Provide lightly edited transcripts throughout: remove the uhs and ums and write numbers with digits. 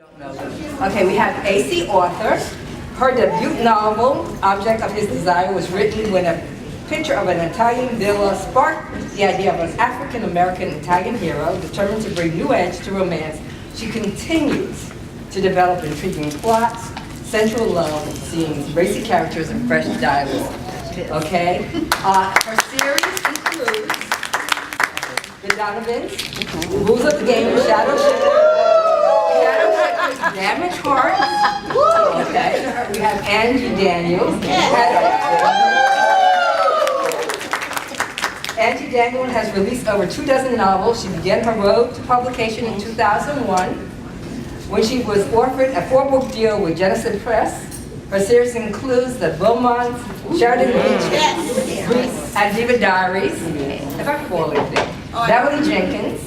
Okay, we have A.C. author. Her debut novel, Object of His Desire, was written when a picture of an Italian villa sparked the idea of an African-American Italian hero determined to bring new edge to romance. She continues to develop intriguing plots, sensual love scenes, racy characters, and fresh dialogue. Okay? Her series includes The Donovans, Rules of the Game, Shadow Damage Hearts. Okay. We have Angie Daniels. Angie Daniels has released over 24 novels. She began her road to publication in 2001 when she was offered a 4-book deal with Genesis Press. Her series includes The Beaumonts, Sheridan Beach, and Diva Diaries. If I fall in there. Beverly Jenkins.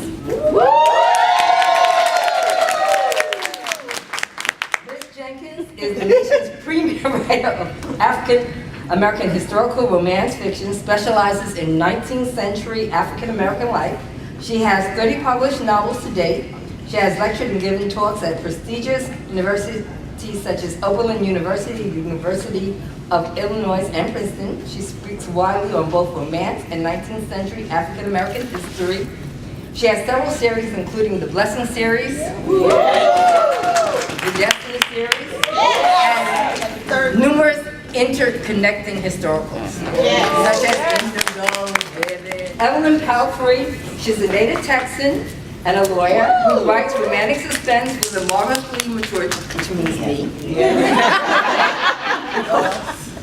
Miss Jenkins is the nation's premier writer of African-American historical romance fiction, specializes in 19th century African-American life. She has 30 published novels to date. She has lectured and given talks at prestigious universities such as Oberlin University, University of Illinois, and Princeton. She speaks widely on both romance and 19th century African-American history. She has several series, including the Blessing series, the Destiny series, and numerous interconnecting historicals, such as Indigo, Vivid. Evelyn Palfrey, she's a native Texan and a lawyer who writes romantic suspense with a marvelously mature, which means me.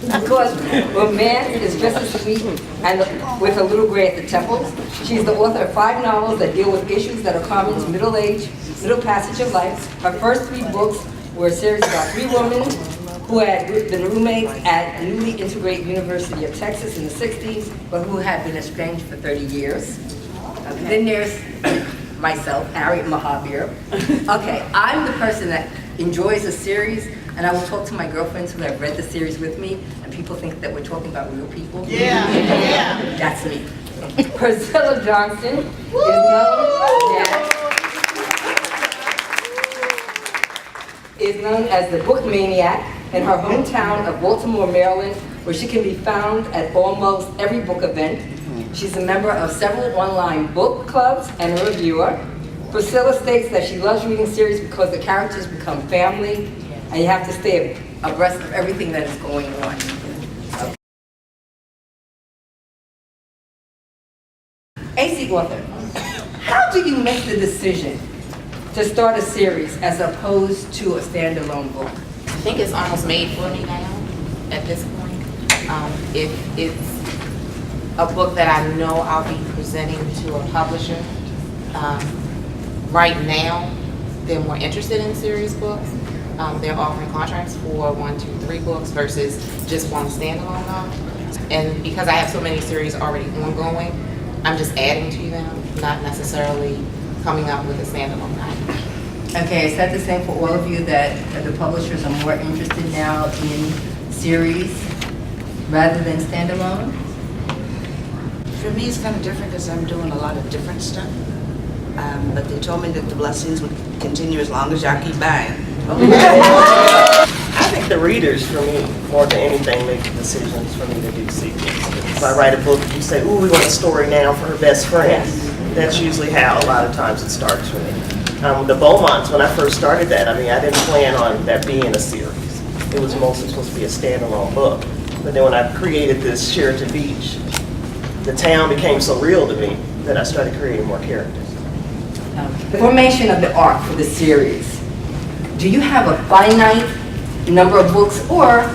Because romance is just as sweet and with a little gray at the temples. She's the author of 5 novels that deal with issues that are common to middle passage of life. Her first 3 books were a series about 3 women who had been roommates at a newly integrated University of Texas in the 60s, but who had been estranged for 30 years. Then there's myself, Harriet Mahabir. Okay, I'm the person that enjoys a series, and I will talk to my girlfriends who have read the series with me, and people think that we're talking about real people. Yeah. That's me. Priscilla Johnson is known as the Book Maniac in her hometown of Baltimore, Maryland, where she can be found at almost every book event. She's a member of several online book clubs and a reviewer. Priscilla states that she loves reading series because the characters become family, and you have to stay abreast of everything that is going on. A.C. author, how do you make the decision to start a series as opposed to a standalone book? I think it's almost made for me now, at this point. If it's a book that I know I'll be presenting to a publisher, right now, they're more interested in series books. They're offering contracts for 1, 2, 3 books versus just one standalone novel. And because I have so many series already ongoing, I'm just adding to them, not necessarily coming up with a standalone novel. Okay, is that the same for all of you, that the publishers are more interested now in series rather than standalone? For me, it's kind of different because I'm doing a lot of different stuff. But they told me that the blessings would continue as long as y'all keep buying. I think the readers, for me, more than anything, make the decisions for me to do sequels. If I write a book, you say, ooh, we want a story now for her best friend. That's usually how a lot of times it starts for me. The Beaumonts, when I first started that, I didn't plan on that being a series. It was mostly supposed to be a standalone book. But then when I created this Sheridan Beach, the town became so real to me that I started creating more characters. The formation of the arc for the series, do you have a finite number of books, or,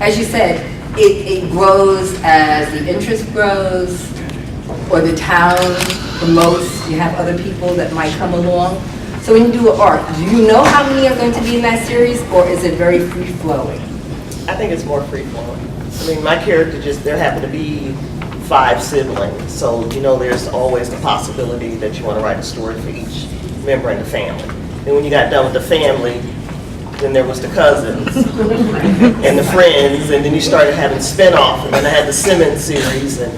as you said, it grows as the interest grows, or the town promotes, you have other people that might come along? So when you do an arc, do you know how many are going to be in that series, or is it very free-flowing? I think it's more free-flowing. My character there happen to be 5 siblings, so there's always the possibility that you want to write a story for each member in the family. And when you got done with the family, then there was the cousins and the friends, and then you started having spin-off, and then I had the Simmons series, and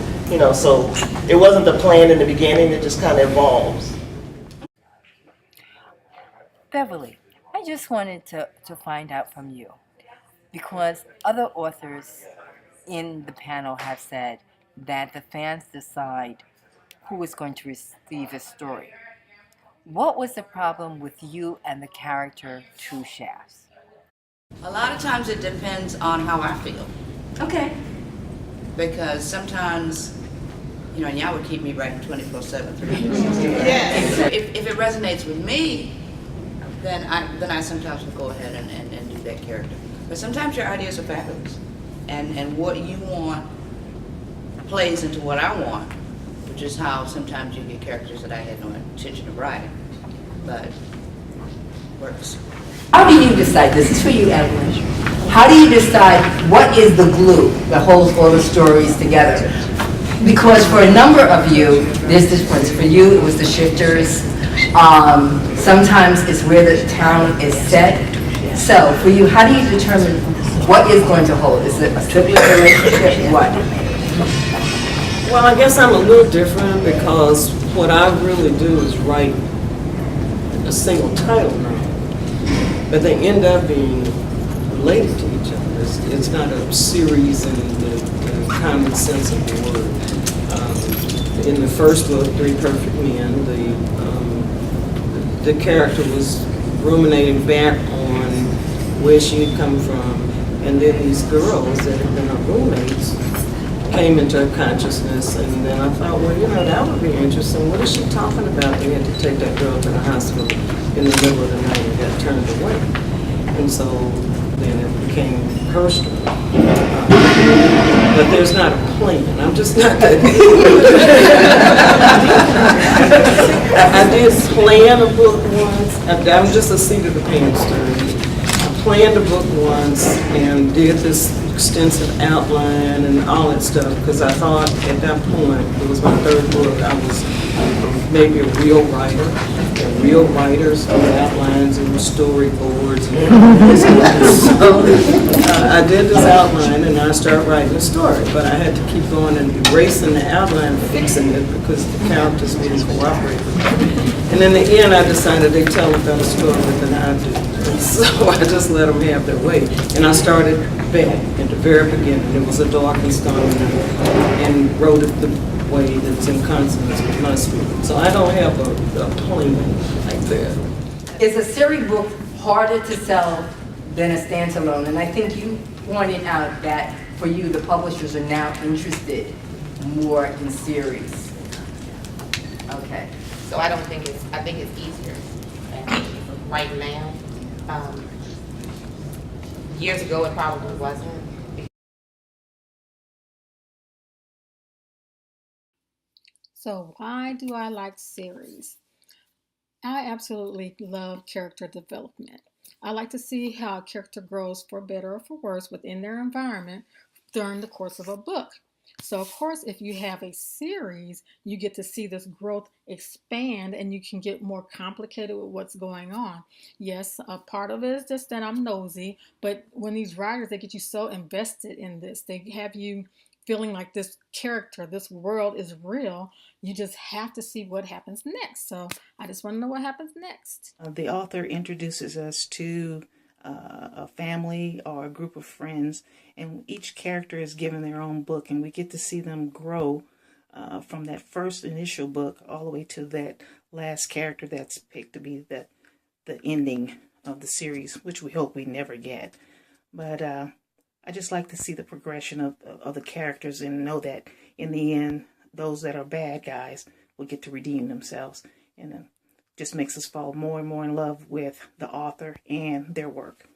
so it wasn't the plan in the beginning, it just kind of evolves. Beverly, I just wanted to find out from you, because other authors in the panel have said that the fans decide who is going to receive a story. What was the problem with you and the character Two Shafts? A lot of times it depends on how I feel. Okay. Because sometimes, and y'all would keep me writing 24/7, 365. Yes. If it resonates with me, then I sometimes will go ahead and do that character. But sometimes your ideas are fabulous. And what you want plays into what I want, which is how sometimes you get characters that I had no intention of writing. But works. How do you decide, this is for you, Evelyn, how do you decide what is the glue that holds all the stories together? Because for a number of you, there's difference. For you, it was the shifters. Sometimes it's where the town is set. So for you, how do you determine what is going to hold? Is it a sibling relationship? What? Well, I guess I'm a little different because what I really do is write a single title now. But they end up being related to each other. It's not a series in the common sense of the word. In the first book, Three Perfect Men, the character was ruminating back on where she had come from, and then these girls that had been her roommates came into her consciousness, and then I thought, well, that would be interesting. What is she talking about? They had to take that girl to the hospital in the middle of the night and got turned away. And so then it became her story. But there's not a plan. I'm just not that. I did plan a book once. I'm just a seat of the pants story. I planned a book once and did this extensive outline and all that stuff because I thought at that point, it was my third book, I was maybe a real writer. And real writers do outlines and storyboards and so I did this outline and I started writing a story, but I had to keep going and erasing the outline, fixing it because the characters didn't cooperate with me. And in the end, I decided they tell a better story than I do. And so I just let them have their way. And I started back at the very beginning. It was a dark and stormy night, and wrote it the way that's in consonance with my spirit. So I don't have a plan like that. Is a series book harder to sell than a standalone? And I think you pointed out that for you, the publishers are now interested more in series. Okay. So I think it's easier right now. Years ago, it probably wasn't. So why do I like series? I absolutely love character development. I like to see how a character grows for better or for worse within their environment during the course of a book. So of course, if you have a series, you get to see this growth expand and you can get more complicated with what's going on. Yes, a part of it is just that I'm nosy, but when these writers, they get you so invested in this, they have you feeling like this character, this world is real. You just have to see what happens next. So I just want to know what happens next. The author introduces us to a family or a group of friends, and each character is given their own book, and we get to see them grow from that first initial book all the way to that last character that's picked to be the ending of the series, which we hope we never get. But I just like to see the progression of the characters and know that in the end, those that are bad guys will get to redeem themselves. And just makes us fall more and more in love with the author and their work.